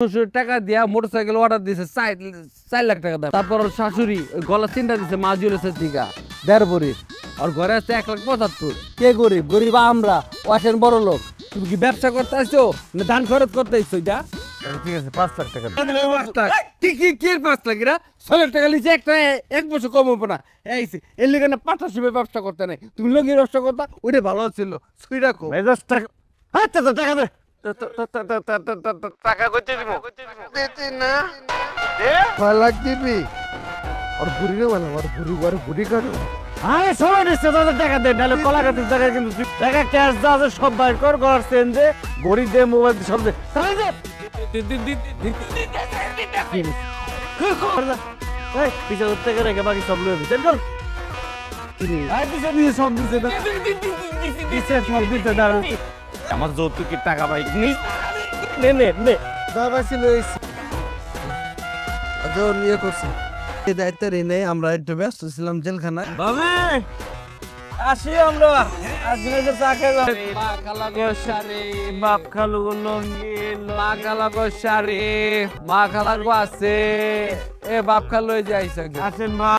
শ্বশুর টাকা দিয়া মোটরসাইকেল অর্ডার দিছে 4 লাখ টাকা দাম। তারপর ওর শাশুড়ি ওই গলা চিন্তা দিছে মা জুয়েলার্সের দিকা 1.5 ভরি। আর ঘরে আছে 1,75,000। কে গরিব? গরিব আমরা, ওয়াসেন বড় লোক। তুমি কি ব্যবসা করতে আসছো না ধান খরচ করতে আসছো? এটা ঠিক আছে 5 লাখ টাকা কি কি কি 5 লাখ? এরা 6 লাখ টাকা লিখে একটা 1 বছর কম হবো না। এই এর লিগে না পার্টনারশিপে ব্যবসা করতে নাই, তুমি লোকের ব্যবসা করতা, ওইটা ভালো ছিল। সুই রাখো আচ্ছা তো টাকা দে টাকা কইতে দিব না 6 লাখ দিবি और बुरी रे वाला और बुरी करो। আরে সময় নিচ্ছে তোদের টাকা দে নাহলে কলা কাটিস টাকা কিন্তু টাকা ক্যাশ দাও আছে সব বাইর কর ঘর চেঞ্জ দে ঘড়ি দে মোবাইল দে সব দে তাহলে দে এই পিছে উঠতে করে রেখে বাকি সব লয়ে চল আই পিছে দিয়ে সব দিছে না দিছে সব দিছে দাঁড়া আমার যৌতুকের টাকা পাই নে নে নে দাদা ছিল আজও নিয়ে করছে এই দায়িত্ব নেই। আমরা একটু ব্যস্ত ছিলাম জেলখানায়। বাবে আসি আমরা আজকে যে চা খেলাম মা খালা গো শাড়ি, বাপ খালু লঙ্গি মা খালা গো শাড়ি, মা খালা গো আছে এ বাপ খালো যাইছে। আসেন মা